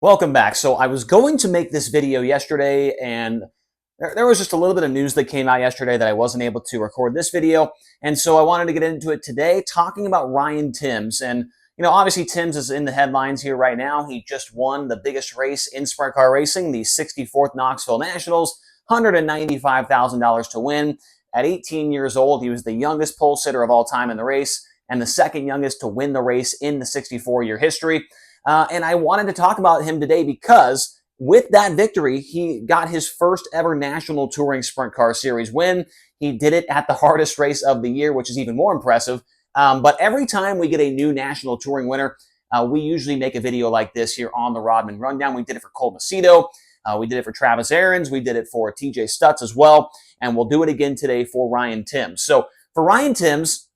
Welcome back. So I was going to make this video yesterday, and there was just a little bit of news that came out yesterday that I wasn't able to record this video. And so I wanted to get into it today, talking about Ryan Timms. And, obviously Timms is in the headlines here right now. He just won the biggest race in sprint car racing, the 64th Knoxville Nationals, $195,000 to win. At 18 years old, he was the youngest pole sitter of all time in the race and the second youngest to win the race in the 64-year history. And I wanted to talk about him today because with that victory, he got his first ever National Touring Sprint Car Series win. He did it at the hardest race of the year, which is even more impressive. But every time we get a new National Touring winner, we usually make a video like this here on the Rodman Rundown. We did it for Cole Macedo. We did it for Travis Aarons. We did it for TJ Stutz as well. And we'll do it again today for Ryan Timms. So for Ryan Timms,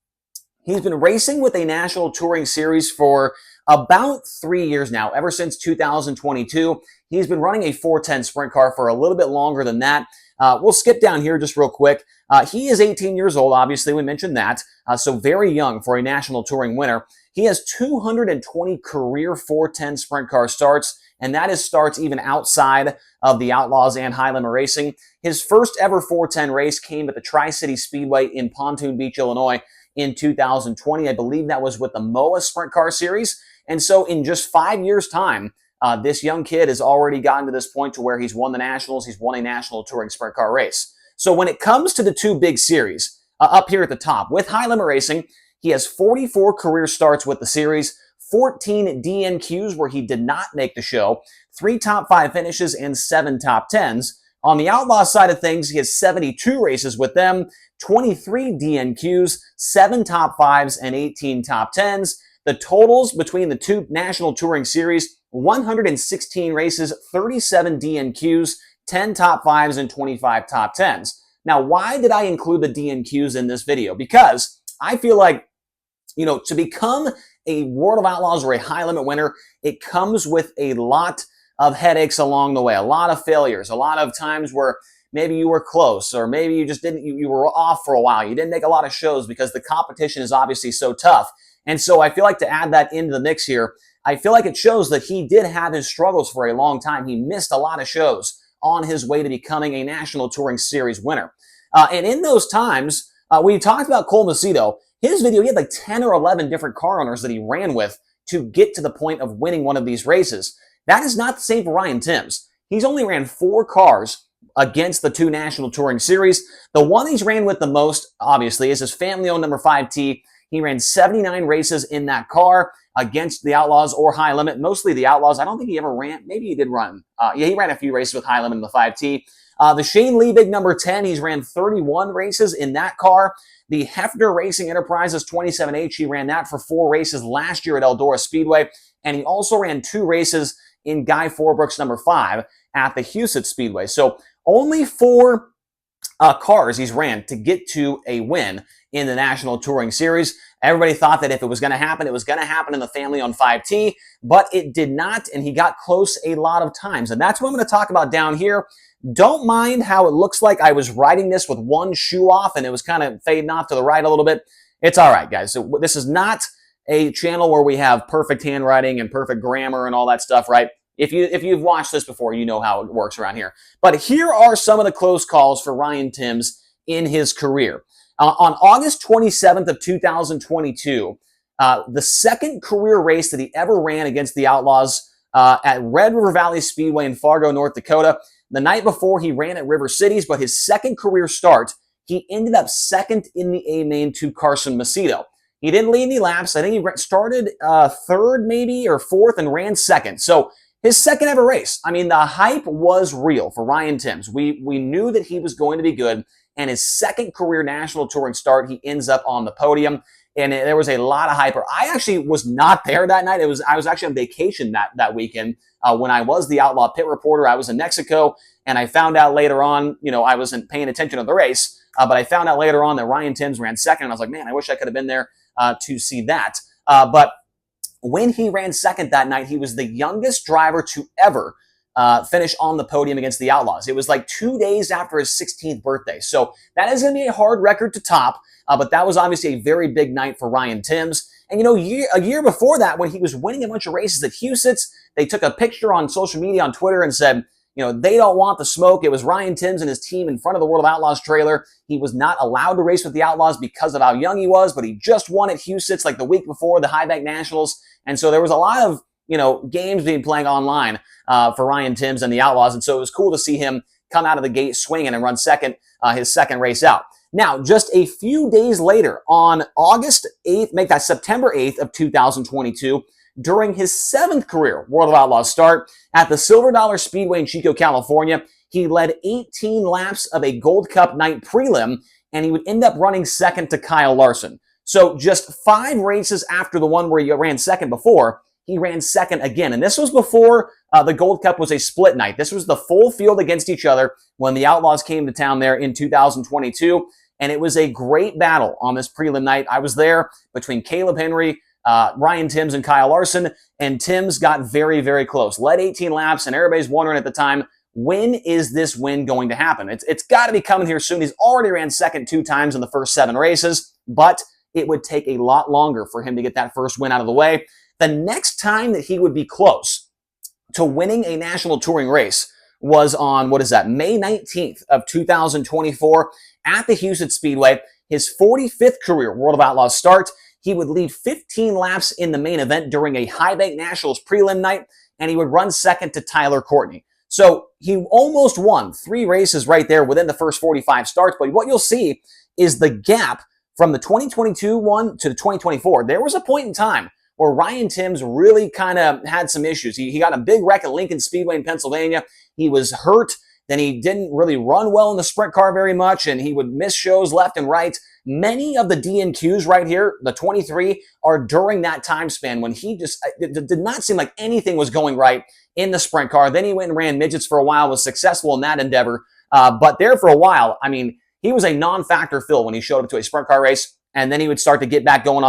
he's been racing with a National Touring Series for about 3 years now, ever since 2022. He's been running a 410 sprint car for a little bit longer than that. We'll skip down here just real quick. He is 18 years old, obviously, we mentioned that, so very young for a National Touring winner. He has 220 career 410 sprint car starts, and that is starts even outside of the Outlaws and High Limit Racing. His first ever 410 race came at the Tri-City Speedway in Pontoon Beach, Illinois in 2020. I believe that was with the MOA Sprint Car Series. And so in just 5 years' time, this young kid has already gotten to this point to where he's won the Nationals. He's won a National Touring Sprint Car race. So when it comes to the two big series, up here at the top, with High Limit Racing, he has 44 career starts with the series, 14 DNQs where he did not make the show, 3 top 5 finishes, and 7 top 10s. On the Outlaw side of things, he has 72 races with them, 23 DNQs, 7 top 5s, and 18 top 10s. The totals between the two National Touring Series, 116 races, 37 DNQs, 10 top 5s, and 25 top 10s. Now, why did I include the DNQs in this video? Because I feel like, to become a World of Outlaws or a High Limit winner, it comes with a lot of headaches along the way, a lot of failures, a lot of times where maybe you were close, or maybe you just didn't, you were off for a while. You didn't make a lot of shows because the competition is obviously so tough. And so I feel like to add that into the mix here, I feel like it shows that he did have his struggles for a long time. He missed a lot of shows on his way to becoming a National Touring Series winner. And in those times, we talked about Cole Macedo. His video, he had like 10 or 11 different car owners that he ran with to get to the point of winning one of these races. That is not the same for Ryan Timms. He's only ran 4 cars against the 2 National Touring Series. The one he's ran with the most, obviously, is his family-owned number 5T. He ran 79 races in that car against the Outlaws or High Limit, mostly the Outlaws. I don't think he ever ran. Maybe he did run. Yeah, he ran a few races with High Limit in the 5T. The Shane Liebig number 10, he's ran 31 races in that car. The Hefner Racing Enterprises 27H, he ran that for 4 races last year at Eldora Speedway. And he also ran 2 races in Guy Forbrook's number 5 at the Huset Speedway. So only 4 cars he's ran to get to a win in the National Touring Series. Everybody thought that if it was going to happen, it was going to happen in the family on 5T, but it did not, and he got close a lot of times. And that's what I'm going to talk about down here. Don't mind how it looks like I was riding this with one shoe off and it was kind of fading off to the right a little bit. It's all right, guys. So this is not a channel where we have perfect handwriting and perfect grammar and all that stuff, right? If you've watched this before, you know how it works around here. But here are some of the close calls for Ryan Timms in his career. On August 27th of 2022, the second career race that he ever ran against the Outlaws at Red River Valley Speedway in Fargo, North Dakota. The night before, he ran at River Cities, but his second career start, he ended up second in the A-Main to Carson Macedo. He didn't lead any laps. I think he started third maybe or fourth and ran second. So his second ever race. I mean, the hype was real for Ryan Timms. We knew that he was going to be good. And his second career National Touring start, he ends up on the podium. And there was a lot of hype. I actually was not there that night. I was actually on vacation that weekend when I was the Outlaw pit reporter. I was in Mexico, and I found out later on, I wasn't paying attention to the race, but I found out later on that Ryan Timms ran second. And I was like, man, I wish I could have been there to see that. But when he ran second that night, he was the youngest driver to ever finish on the podium against the Outlaws. It was like 2 days after his 16th birthday. So that is going to be a hard record to top, but that was obviously a very big night for Ryan Timms. And, a year before that, when he was winning a bunch of races at Huset's, they took a picture on social media, on Twitter, and said, they don't want the smoke. It was Ryan Timms and his team in front of the World of Outlaws trailer. He was not allowed to race with the Outlaws because of how young he was, but he just won at Huset's like the week before the High Bank Nationals. And so there was a lot of, games being playing online for Ryan Timms and the Outlaws. And so it was cool to see him come out of the gate swinging and run second, his second race out. Now, just a few days later, on August 8th, make that September 8th of 2022, during his 7th career World of Outlaws start at the Silver Dollar Speedway in Chico, California, he led 18 laps of a Gold Cup night prelim, and he would end up running second to Kyle Larson. So just 5 races after the one where he ran second before, he ran second again. And this was before the Gold Cup was a split night. This was the full field against each other when the Outlaws came to town there in 2022. And it was a great battle on this prelim night. I was there between Caleb Henry, Ryan Timms, and Kyle Larson. And Timms got very, very close. Led 18 laps, and everybody's wondering at the time, when is this win going to happen? It's got to be coming here soon. He's already ran second 2 times in the first 7 races, but it would take a lot longer for him to get that first win out of the way. The next time that he would be close to winning a national touring race was on, May 19th of 2024 at the Huset's Speedway, his 45th career World of Outlaws start. He would lead 15 laps in the main event during a High Bank Nationals prelim night, and he would run second to Tyler Courtney. So he almost won 3 races right there within the first 45 starts, but what you'll see is the gap from the 2022 one to the 2024. There was a point in time where Ryan Timms really kind of had some issues. He got a big wreck at Lincoln Speedway in Pennsylvania. He was hurt. Then he didn't really run well in the sprint car very much, and he would miss shows left and right. Many of the DNQs right here, the 23, are during that time span when he just it did not seem like anything was going right in the sprint car. Then he went and ran midgets for a while, was successful in that endeavor. But there for a while, he was a non-factor fill when he showed up to a sprint car race, and then he would start to get back going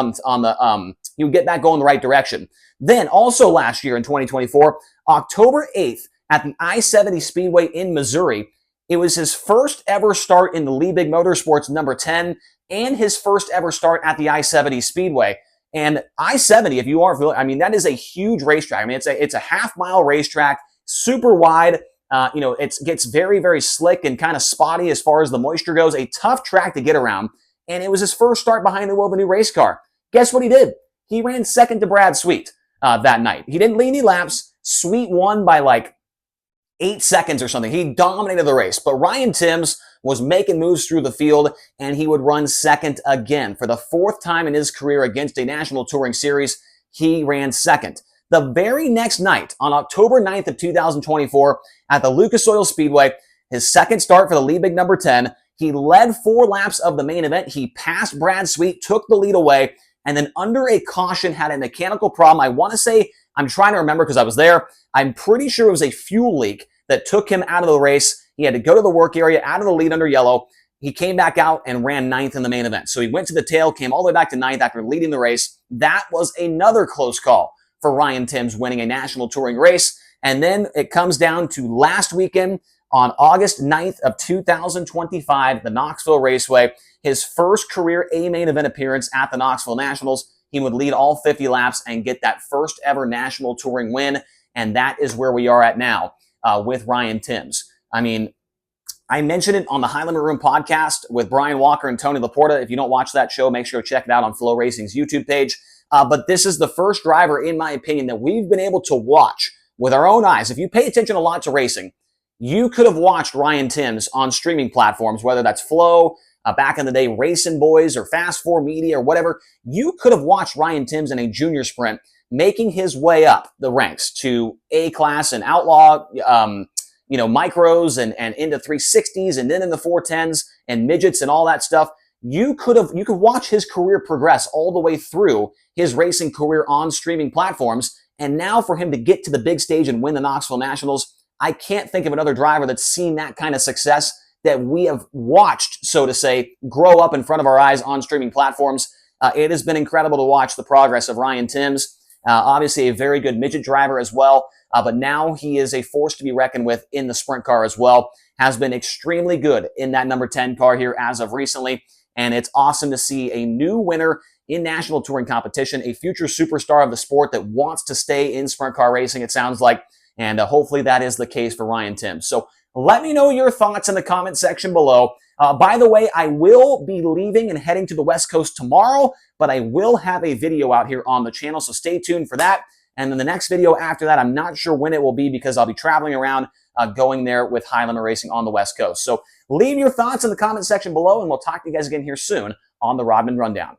he would get back going the right direction. Then also last year in 2024, October 8th, at the I-70 Speedway in Missouri, it was his first ever start in the Liebig Motorsports number 10 and his first ever start at the I-70 Speedway. And I-70, if you aren't familiar, that is a huge racetrack. It's a half-mile racetrack, super wide. It gets very, very slick and kind of spotty as far as the moisture goes. A tough track to get around. And it was his first start behind the wheel of a new race car. Guess what he did? He ran second to Brad Sweet that night. He didn't lead any laps. Sweet won by like 8 seconds or something. He dominated the race. But Ryan Timms was making moves through the field, and he would run second again. For the 4th time in his career against a National Touring Series, he ran second. The very next night, on October 9th of 2024, at the Lucas Oil Speedway, his second start for the Liebig number 10, he led 4 laps of the main event. He passed Brad Sweet, took the lead away, and then under a caution had a mechanical problem. I want to say, I'm trying to remember because I was there, I'm pretty sure it was a fuel leak that took him out of the race. He had to go to the work area, out of the lead under yellow. He came back out and ran 9th in the main event. So he went to the tail, came all the way back to 9th after leading the race. That was another close call for Ryan Timms winning a national touring race. And then it comes down to last weekend on August 9th of 2025, the Knoxville Raceway, his first career A-main event appearance at the Knoxville Nationals. He would lead all 50 laps and get that first ever national touring win. And that is where we are at now with Ryan Timms. I mentioned it on the High Limit Room podcast with Brian Walker and Tony Laporta. If you don't watch that show, make sure to check it out on Flow Racing's YouTube page. But this is the first driver, in my opinion, that we've been able to watch with our own eyes. If you pay attention a lot to racing, you could have watched Ryan Timms on streaming platforms, whether that's Flow, back in the day, Racing Boys, or Fast 4 Media, or whatever. You could have watched Ryan Timms in a junior sprint making his way up the ranks to A-class and outlaw, micros and into 360s and then in the 410s and midgets and all that stuff. You could watch his career progress all the way through his racing career on streaming platforms. And now for him to get to the big stage and win the Knoxville Nationals, I can't think of another driver that's seen that kind of success that we have watched, so to say, grow up in front of our eyes on streaming platforms. It has been incredible to watch the progress of Ryan Timms. Obviously a very good midget driver as well, but now he is a force to be reckoned with in the sprint car as well. Has been extremely good in that number 10 car here as of recently. and it's awesome to see a new winner in national touring competition, a future superstar of the sport that wants to stay in sprint car racing, it sounds like, and hopefully that is the case for Ryan Timms. So let me know your thoughts in the comment section below. By the way, I will be leaving and heading to the West Coast tomorrow, but I will have a video out here on the channel, so stay tuned for that. And then the next video after that, I'm not sure when it will be because I'll be traveling around going there with High Limit Racing on the West Coast. So leave your thoughts in the comment section below, and we'll talk to you guys again here soon on the Rodman Rundown.